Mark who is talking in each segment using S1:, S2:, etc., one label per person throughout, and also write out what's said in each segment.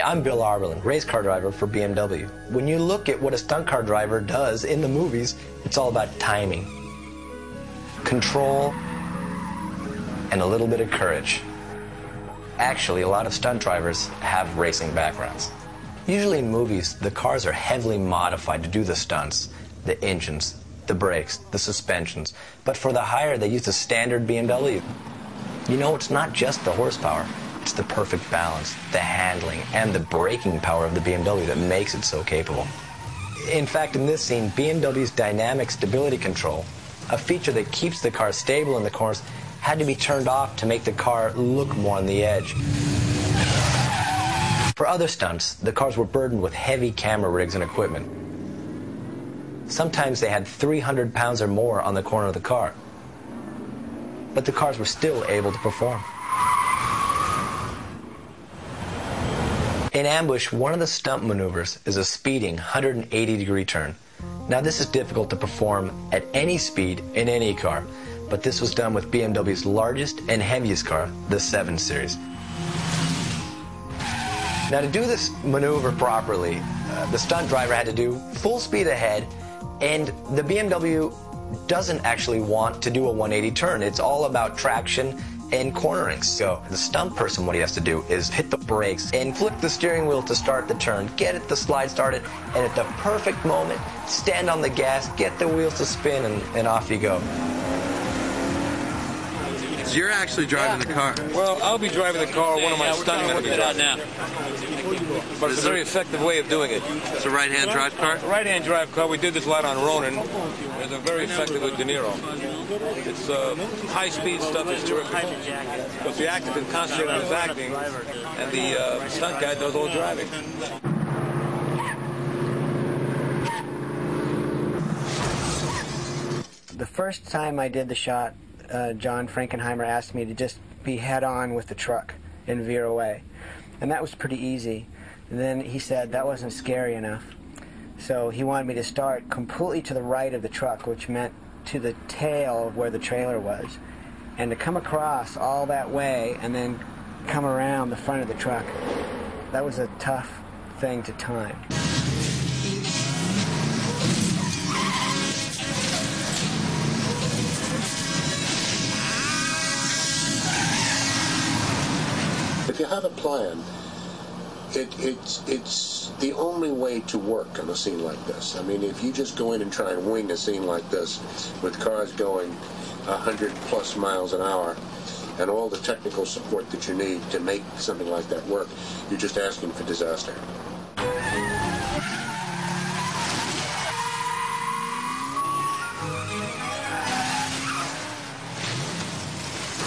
S1: I'm Bill Arberlin, race car driver for BMW. When you look at what a stunt car driver does in the movies, it's all about timing, control, and a little bit of courage. Actually, a lot of stunt drivers have racing backgrounds. Usually in movies, the cars are heavily modified to do the stunts, the engines, the brakes, the suspensions. But for the hire, they use the standard BMW. You know, it's not just the horsepower. It's the perfect balance, the handling, and the braking power of the BMW that makes it so capable. In fact, in this scene, BMW's dynamic stability control, a feature that keeps the car stable in the corners, had to be turned off to make the car look more on the edge. For other stunts, the cars were burdened with heavy camera rigs and equipment. Sometimes they had 300 pounds or more on the corner of the car. But the cars were still able to perform. In ambush, one of the stunt maneuvers is a speeding 180-degree turn. Now, this is difficult to perform at any speed in any car, but this was done with BMW's largest and heaviest car, the 7 Series. Now, to do this maneuver properly, the stunt driver had to do full speed ahead, and the BMW doesn't actually want to do a 180 turn. It's all about traction and cornering. So the stunt person, what he has to do is hit the brakes and flick the steering wheel to start the turn, get it the slide started, and at the perfect moment, stand on the gas, get the wheels to spin, and off you go.
S2: So you're actually driving the car?
S3: Well, I'll be driving the car, one of my stunts going to be driving now. But it's a very effective way of doing it.
S2: It's a right-hand drive car?
S3: Right-hand drive car. We did this a lot on Ronin. It's a very effective with De Niro. It's high-speed stuff. It's terrific. Because the actor can concentrate on his acting, and the stunt guy does all the driving.
S4: The first time I did the shot, John Frankenheimer asked me to just be head-on with the truck and veer away. And that was pretty easy. And then he said that wasn't scary enough. So he wanted me to start completely to the right of the truck, which meant to the tail of where the trailer was, and to come across all that way and then come around the front of the truck. That was a tough thing to time.
S5: If you have a plan, it's the only way to work on a scene like this. I mean, if you just go in and try and wing a scene like this with cars going 100+ miles an hour and all the technical support that you need to make something like that work, you're just asking for disaster.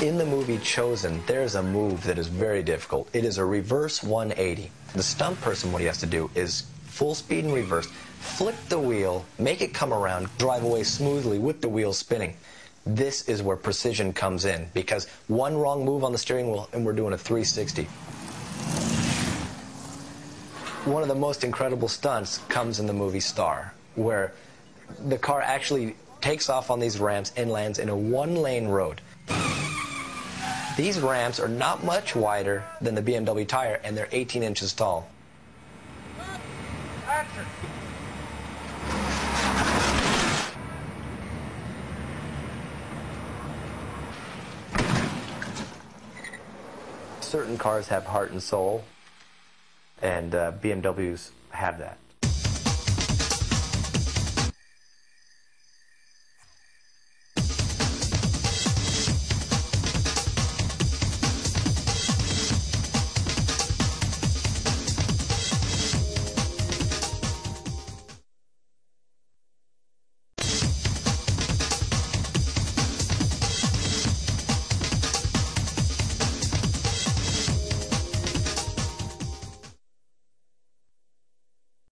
S1: In the movie Chosen, there's a move that is very difficult. It is a reverse 180. The stunt person, what he has to do is full speed in reverse, flick the wheel, make it come around, drive away smoothly with the wheel spinning. This is where precision comes in, because one wrong move on the steering wheel and we're doing a 360. One of the most incredible stunts comes in the movie Star, where the car actually takes off on these ramps and lands in a one-lane road. These ramps are not much wider than the BMW tire, and they're 18 inches tall. Certain cars have heart and soul, and BMWs have that.